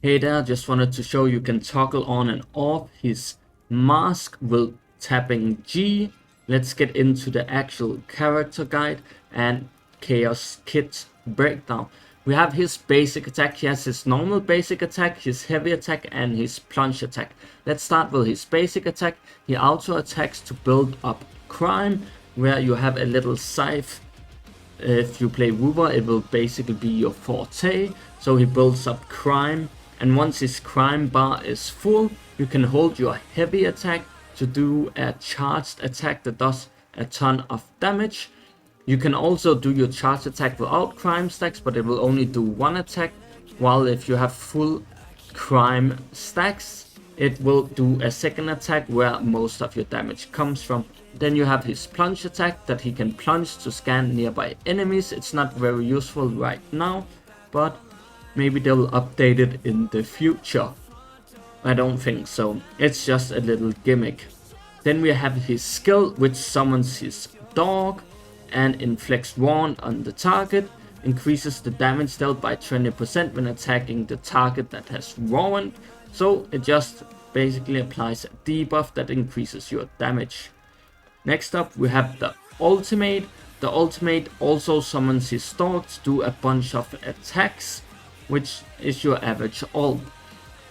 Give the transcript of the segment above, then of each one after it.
Hey there, just wanted to show you can toggle on and off his mask with tapping G. Let's get into the actual character guide and Chaos Kit breakdown. We have his basic attack. He has his normal basic attack, his heavy attack, and his plunge attack. Let's start with his basic attack. He auto attacks to build up crime, where you have a little scythe. If you play Wooper, it will basically be your forte. So he builds up crime. And once his crime bar is full, you can hold your heavy attack to do a charged attack that does a ton of damage. You can also do your charged attack without crime stacks, but it will only do one attack. While if you have full crime stacks, it will do a second attack where most of your damage comes from. Then you have his plunge attack that he can plunge to scan nearby enemies. It's not very useful right now, but maybe they'll update it in the future. I don't think so. It's just a little gimmick. Then we have his skill, which summons his dog and inflicts wound on the target. Increases the damage dealt by 20% when attacking the target that has wound. So it just basically applies a debuff that increases your damage. Next up we have the ultimate. The ultimate also summons his dog to do a bunch of attacks, which is your average ult.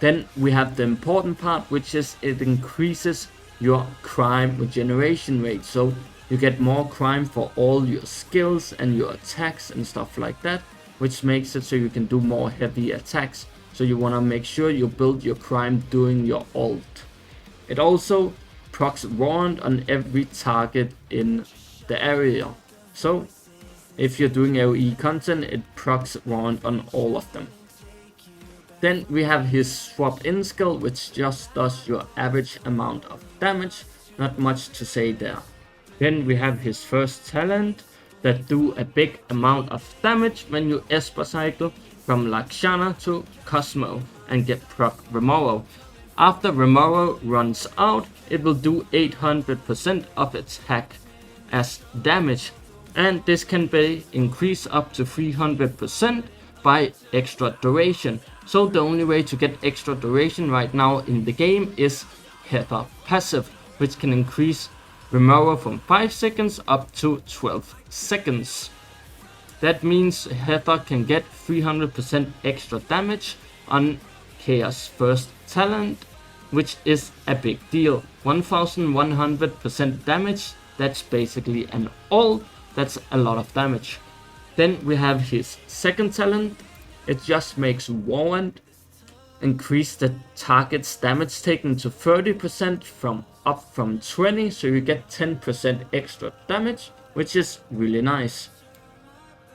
Then we have the important part, which is it increases your crime regeneration rate. So you get more crime for all your skills and your attacks and stuff like that, which makes it so you can do more heavy attacks. So you want to make sure you build your crime doing your ult. It also procs wound on every target in the area. So if you're doing AoE content, it procs wound on all of them. Then we have his swap in skill, which just does your average amount of damage. Not much to say there. Then we have his first talent that do a big amount of damage when you Esper cycle from Lakshana to Cosmo and get proc Remoro. After Remoro runs out, it will do 800% of its attack as damage. And this can be increased up to 300% by extra duration. So the only way to get extra duration right now in the game is Heather passive, which can increase Remoro from 5 seconds up to 12 seconds. That means Heather can get 300% extra damage on Chaos first talent, which is a big deal. 1100% damage, that's basically an ult. That's a lot of damage. Then we have his second talent. It just makes Warrant increase the target's damage taken to 30% up from 20, so you get 10% extra damage, which is really nice.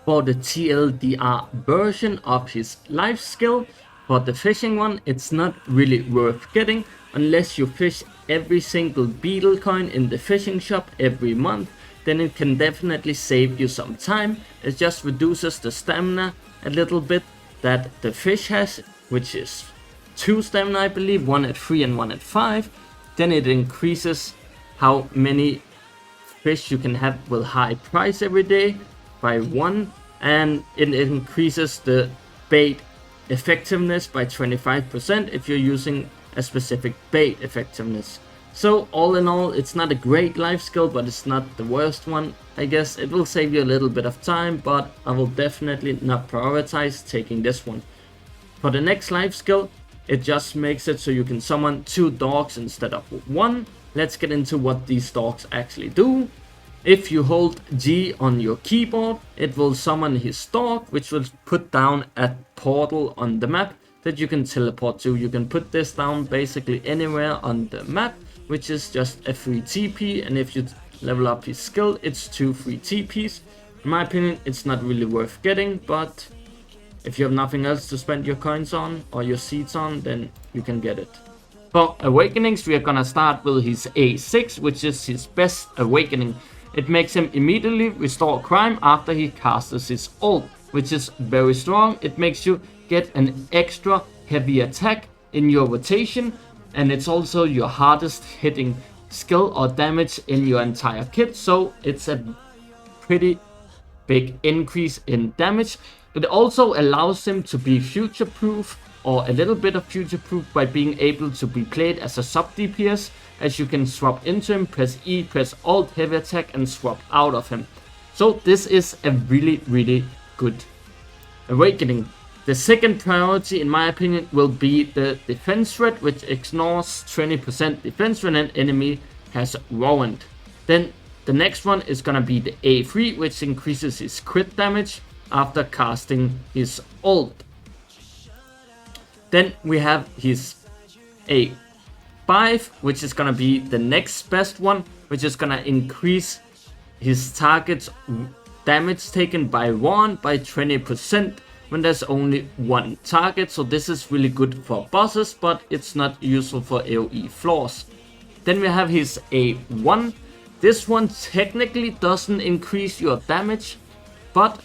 For the TLDR version of his life skill, for the fishing one, it's not really worth getting unless you fish every single beetle coin in the fishing shop every month. Then it can definitely save you some time. It just reduces the stamina a little bit that the fish has, which is 2 stamina I believe, 1 at 3 and 1 at 5. Then it increases how many fish you can have with high price every day by 1, and it increases the bait effectiveness by 25% if you're using a specific bait effectiveness. So all in all, it's not a great life skill, but it's not the worst one. I guess it will save you a little bit of time, but I will definitely not prioritize taking this one. For the next life skill, it just makes it so you can summon 2 dogs instead of 1. Let's get into what these dogs actually do. If you hold G on your keyboard, it will summon his dog, which will put down a portal on the map that you can teleport to. You can put this down basically anywhere on the map, which is just a free TP, and if you level up his skill, it's 2 free TPs. In my opinion, it's not really worth getting, but if you have nothing else to spend your coins on or your seeds on, then you can get it. For awakenings, we are gonna start with his A6, which is his best awakening. It makes him immediately restore crime after he casts his ult, which is very strong. It makes you get an extra heavy attack in your rotation, and it's also your hardest hitting skill or damage in your entire kit, so it's a pretty big increase in damage. It also allows him to be future proof or a little bit of future proof by being able to be played as a sub DPS, as you can swap into him, press E, press Alt, heavy attack, and swap out of him. So this is a really good awakening. The second priority, in my opinion, will be the defense threat, which ignores 20% defense when an enemy has warrant. Then the next one is gonna be the A3, which increases his crit damage after casting his ult. Then we have his A5, which is gonna be the next best one, which is gonna increase his target's damage taken by warrant by 20% when there's only one target. So this is really good for bosses, but it's not useful for AoE floors. Then we have his A1. This one technically doesn't increase your damage, but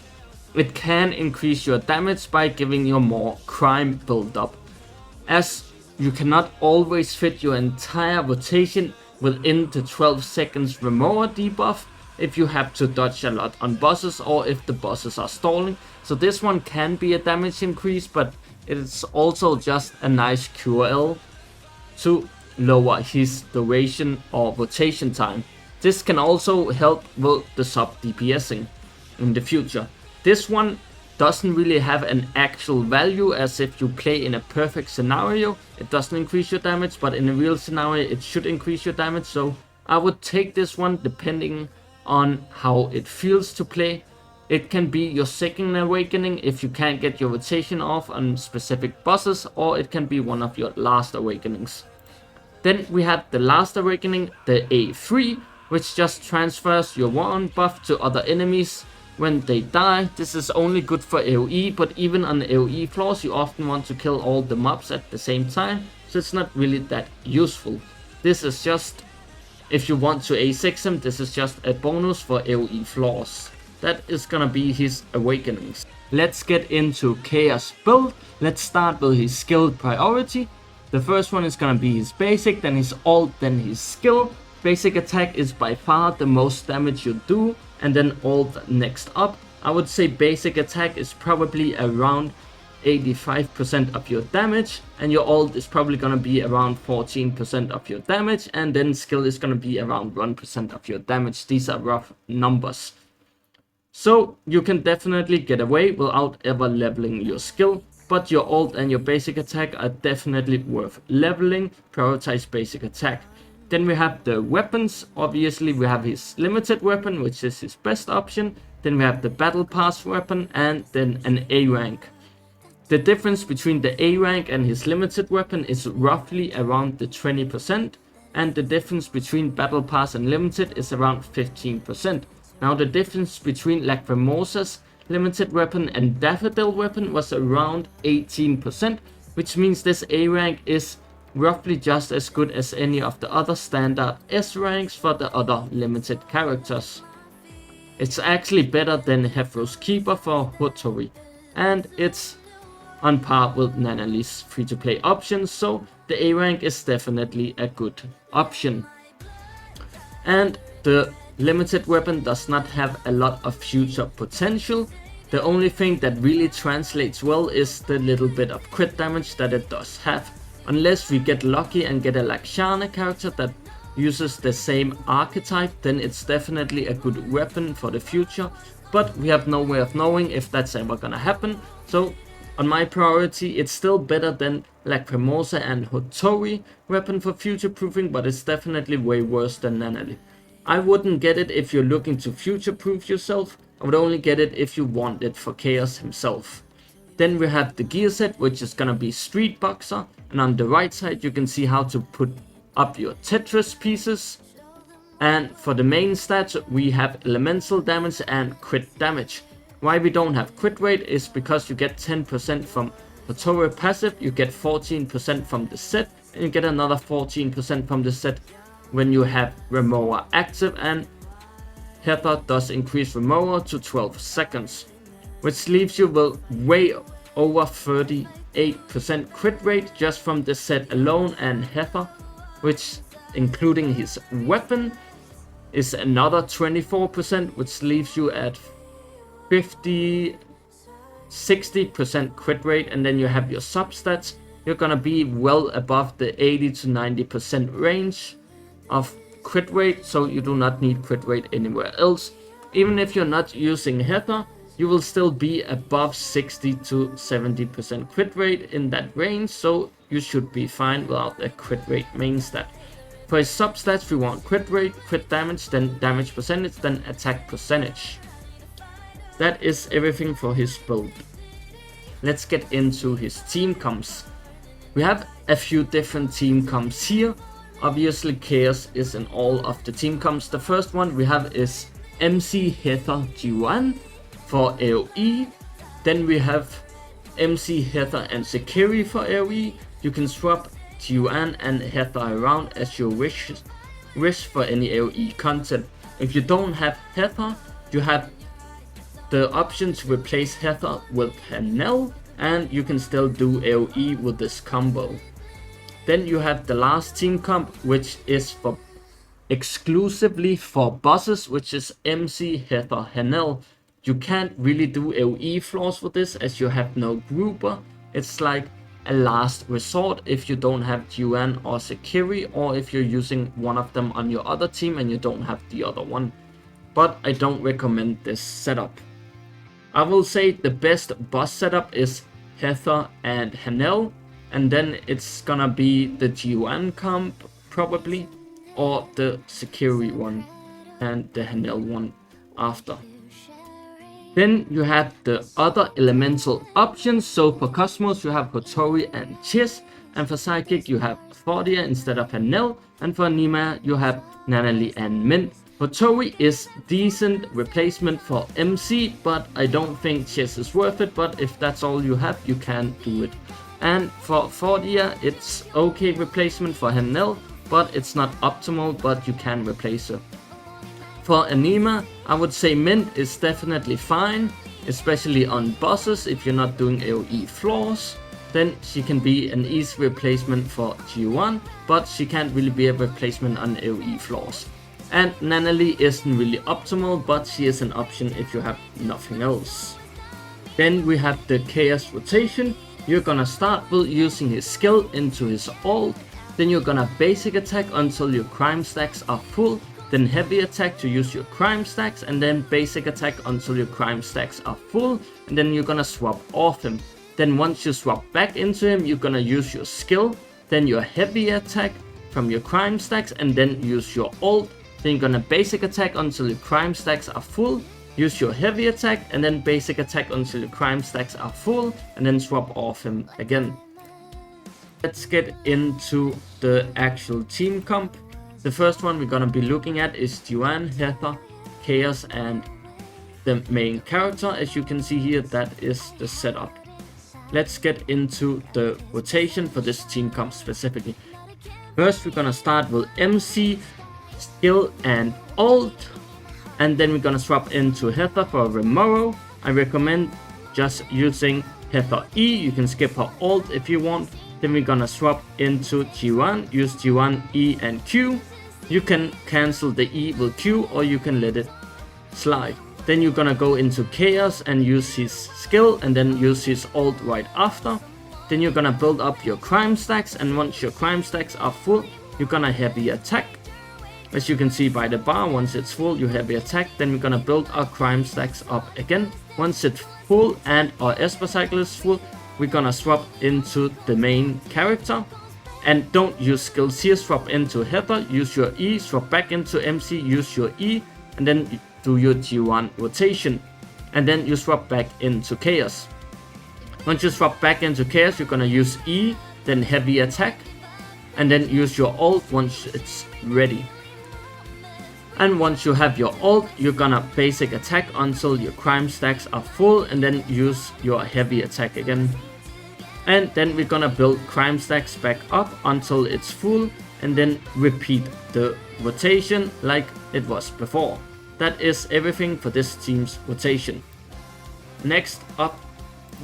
it can increase your damage by giving you more crime build-up, as you cannot always fit your entire rotation within the 12 seconds remover debuff if you have to dodge a lot on bosses or if the bosses are stalling. So this one can be a damage increase, but it's also just a nice QL to lower his duration or rotation time. This can also help with the sub DPSing in the future. This one doesn't really have an actual value, as if you play in a perfect scenario, it doesn't increase your damage, but in a real scenario it should increase your damage. So I would take this one depending on how it feels to play. It can be your second awakening if you can't get your rotation off on specific bosses, or it can be one of your last awakenings. Then we have the last awakening, the A3, which just transfers your warrant buff to other enemies when they die. This is only good for AoE, but even on AoE floors you often want to kill all the mobs at the same time, so it's not really that useful. This is just, if you want to A6 him, this is just a bonus for AoE floors. That is gonna be his awakenings. Let's get into Chaos build. Let's start with his skill priority. The first one is gonna be his basic, then his ult, then his skill. Basic attack is by far the most damage you do, and then ult next up. I would say basic attack is probably around 85% of your damage, and your ult is probably gonna be around 14% of your damage, and then skill is gonna be around 1% of your damage. These are rough numbers. So you can definitely get away without ever leveling your skill, but your ult and your basic attack are definitely worth leveling. Prioritize basic attack. Then we have the weapons. Obviously we have his limited weapon, which is his best option. Then we have the battle pass weapon, and then an A rank. The difference between the A rank and his limited weapon is roughly around the 20%, and the difference between battle pass and limited is around 15%. Now the difference between Lacrimosa's limited weapon and Daffodil weapon was around 18%, which means this A rank is roughly just as good as any of the other standard S ranks for the other limited characters. It's actually better than Hefro's Keeper for Hotori, and it's on par with Nanali's free-to-play options, so the A rank is definitely a good option. And the limited weapon does not have a lot of future potential. The only thing that really translates well is the little bit of crit damage that it does have. Unless we get lucky and get a Lakshana character that uses the same archetype, then it's definitely a good weapon for the future, but we have no way of knowing if that's ever gonna happen. So on my priority, it's still better than Lacrimosa and Hotori weapon for future proofing, but it's definitely way worse than Nanali. I wouldn't get it if you're looking to future proof yourself. I would only get it if you want it for Chaos himself. Then we have the gear set, which is gonna be Street Boxer, and on the right side you can see how to put up your Tetris pieces. And for the main stats we have elemental damage and crit damage. Why we don't have crit rate is because you get 10% from Hotori passive, you get 14% from the set, and you get another 14% from the set when you have Remora active, and Heather does increase Remora to 12 seconds, which leaves you with way over 38% crit rate just from the set alone, and Heather, which including his weapon, is another 24%, which leaves you at 50 60% crit rate, and then you have your substats. You're gonna be well above the 80 to 90% range of crit rate, so you do not need crit rate anywhere else. Even if you're not using Heather, you will still be above 60 to 70% crit rate in that range, so you should be fine without a crit rate main stat. For his substats, we want crit rate, crit damage, then damage percentage, then attack percentage. That is everything for his build. Let's get into his team comps. We have a few different team comps here. Obviously, Chaos is in all of the team comps. The first one we have is MC Heather G1 for AoE. Then we have MC Heather and Sekiri for AoE. You can swap G1 and Heather around as you wish for any AoE content. If you don't have Heather, you have the option to replace Heather with Hanel, and you can still do AoE with this combo. Then you have the last team comp, which is for exclusively for bosses, which is MC Heather Hanel. You can't really do AoE floors with this as you have no grouper. It's like a last resort if you don't have Juan or Sekiri, or if you're using one of them on your other team and you don't have the other one. But I don't recommend this setup. I will say the best boss setup is Heather and Hanel, and then it's gonna be the G1 comp probably, or the Sekiri one and the Hanel one after. Then you have the other elemental options. So for Cosmos you have Hotori and Chiss, and for Psychic you have Fordia instead of Hanel, and for Nima you have Nanali and Mint. Hotori is decent replacement for MC, but I don't think Chiss is worth it, but if that's all you have, you can do it. And for Fordia, it's okay replacement for Hanel, but it's not optimal, but you can replace her. For Anima, I would say Mint is definitely fine, especially on bosses. If you're not doing AoE floors, then she can be an easy replacement for G1, but she can't really be a replacement on AoE floors. And Nanali isn't really optimal, but she is an option if you have nothing else. Then we have the Chaos rotation. You're gonna start with using his skill into his ult, then you're gonna basic attack until your crime stacks are full, then heavy attack to use your crime stacks, and then basic attack until your crime stacks are full, and then you're gonna swap off him. Then once you swap back into him, you're gonna use your skill, then your heavy attack from your crime stacks, and then use your ult. Then you're gonna basic attack until your crime stacks are full, use your heavy attack, and then basic attack until your crime stacks are full, and then swap off him again. Let's get into the actual team comp. The first one we're gonna be looking at is Juan, Heather, Chaos, and the main character. As you can see here, that is the setup. Let's get into the rotation for this team comp specifically. First, we're gonna start with MC, skill, and ult, and then we're gonna swap into Heather for Remoro. I recommend just using Heather E. You can skip her ult if you want. Then we're gonna swap into G1, use G1, E, and Q. You can cancel the E with Q, or you can let it slide. Then you're gonna go into Chaos and use his skill, and then use his ult right after. Then you're gonna build up your crime stacks, and once your crime stacks are full, you're gonna heavy attack. As you can see by the bar, once it's full, you heavy attack. Then we're gonna build our crime stacks up again. Once it's full and our Esper cycle is full, we're gonna swap into the main character. And don't use skills here, swap into Heather, use your E, swap back into MC, use your E, and then do your G1 rotation. And then you swap back into Chaos. Once you swap back into Chaos, you're gonna use E, then heavy attack, and then use your ult once it's ready. And once you have your ult, you're gonna basic attack until your crime stacks are full, and then use your heavy attack again. And then we're gonna build crime stacks back up until it's full, and then repeat the rotation like it was before. That is everything for this team's rotation. Next up,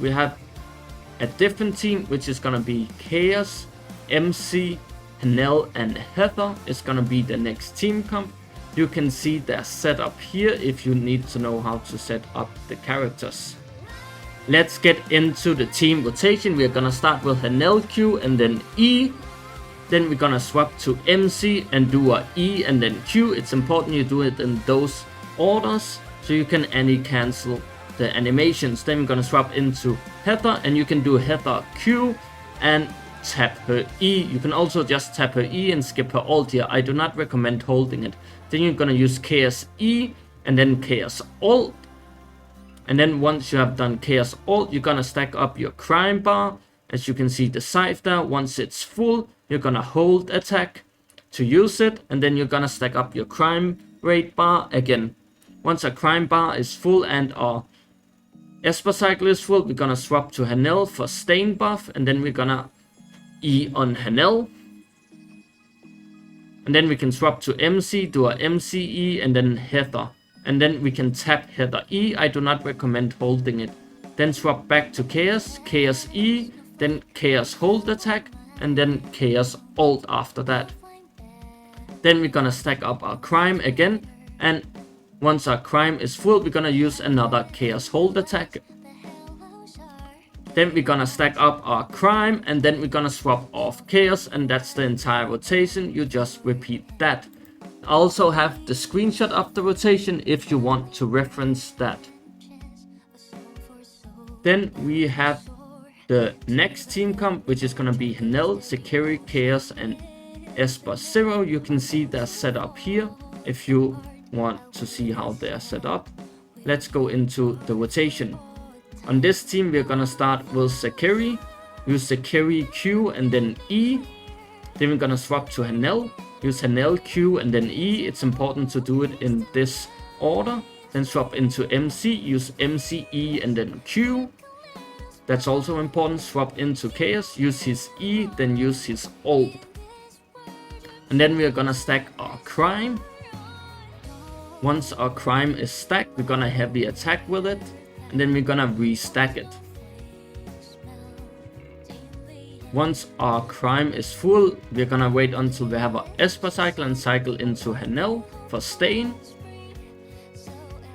we have a different team, which is gonna be Chaos, MC, Hanel, and Heather is gonna be the next team comp. You can see their setup here if you need to know how to set up the characters. let's get into the team rotation. We're gonna start with an LQ and then E. Then we're gonna swap to MC and do a E and then Q. It's important you do it in those orders so you can cancel the animations. Then we're gonna swap into Heather and you can do Heather Q and tap her E. You can also just tap her E and skip her alt here. I do not recommend holding it. Then you're gonna use Chaos E and then Chaos Alt. And then once you have done Chaos Alt, you're gonna stack up your crime bar. As you can see the scythe there, once it's full, you're gonna hold attack to use it. And then you're gonna stack up your crime rate bar again. Once our crime bar is full and our Esper cycle is full, we're gonna swap to Hanel for stain buff. And then we're gonna E on Hanel. And then we can swap to MC, do a MCE and then Heather. And then we can tap Heather E. I do not recommend holding it. Then swap back to Chaos, Chaos E, then Chaos hold attack, and then Chaos alt after that. Then we're gonna stack up our crime again, and once our crime is full, we're gonna use another Chaos hold attack. Then we're gonna stack up our crime, and then we're gonna swap off Chaos, and that's the entire rotation. You just repeat that. I also have the screenshot of the rotation if you want to reference that. Then we have the next team comp, which is gonna be Hanel, Sekiri, Chaos, and Esper Zero. You can see they're set up here if you want to see how they're set up. Let's go into the rotation. On this team, we're gonna start with Sekiri, use Sekiri Q and then E. Then we're gonna swap to Hanel, use Hanel Q and then E. It's important to do it in this order. Then swap into MC, use MC E and then Q. That's also important. Swap into Chaos, use his E, then use his alt. And then we're gonna stack our crime. Once our crime is stacked, we're gonna heavy attack with it. And then we're gonna restack it. Once our crime is full, we're gonna wait until we have our Esper cycle and cycle into Hanel for stain.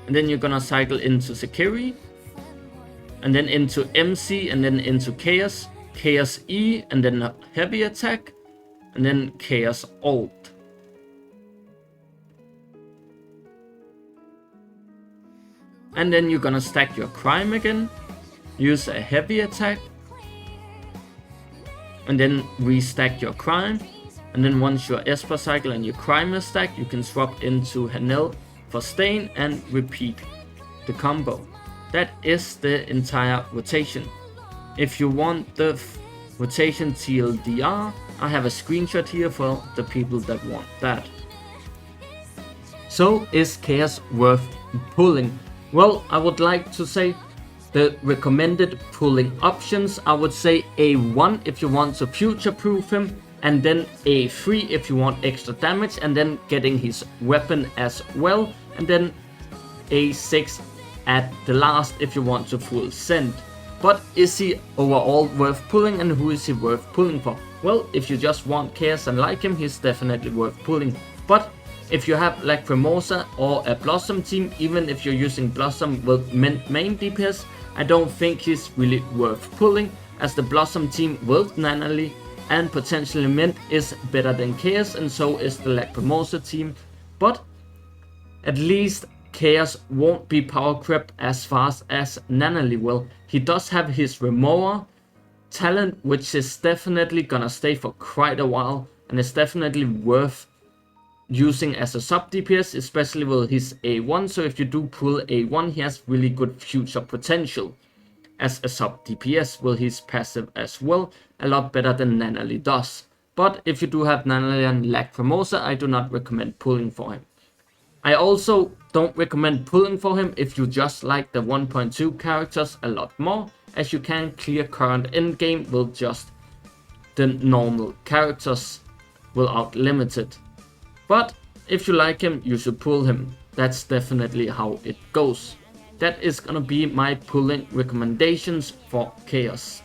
And then you're gonna cycle into Sekiri. And then into MC and then into Chaos. Chaos E and then heavy attack. And then Chaos alt. And then you're gonna stack your crime again. Use a heavy attack. And then restack your crime. And then once your Esper cycle and your crime is stacked, you can swap into Hanel for stain and repeat the combo. That is the entire rotation. If you want the rotation TLDR, I have a screenshot here for the people that want that. So is Chaos worth pulling? Well, I would like to say the recommended pulling options. I would say A1 if you want to future-proof him, and then A3 if you want extra damage, and then getting his weapon as well, and then A6 at the last if you want to full send. But is he overall worth pulling, and who is he worth pulling for? Well, if you just want Chaos and like him, he's definitely worth pulling. But if you have Lacrimosa or a Blossom team, even if you're using Blossom with main DPS, I don't think he's really worth pulling, as the Blossom team with Nanali and potentially Mint is better than Chaos, and so is the Lacrimosa team. But at least Chaos won't be power crept as fast as Nanali will. He does have his Remora talent, which is definitely gonna stay for quite a while, and it's definitely worth using as a sub DPS, especially with his A1. So if you do pull A1, he has really good future potential as a sub DPS with his passive as well, a lot better than Nanali does. But if you do have Nanali and Lacrimosa, I do not recommend pulling for him. I also don't recommend pulling for him if you just like the 1.2 characters a lot more, as you can clear current endgame with just the normal characters without limited. But if you like him, you should pull him. That's definitely how it goes. That is gonna be my pulling recommendations for Chaos.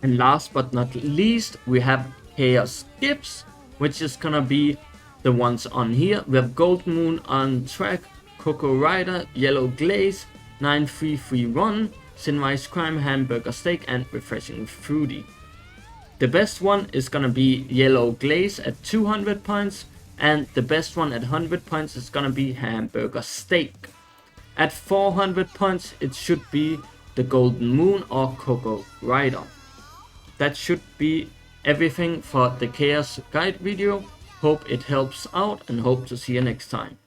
And last but not least, we have Chaos Gifts, which is gonna be the ones on here. We have Gold Moon on track, Coco Rider, Yellow Glaze, 9331, Cinewise Crime, Hamburger Steak, and Refreshing Fruity. The best one is gonna be Yellow Glaze at 200 points, and the best one at 100 points is gonna be Hamburger Steak. At 400 points, it should be the Golden Moon or Cocoa Rider. That should be everything for the Chaos Guide video. Hope it helps out and hope to see you next time.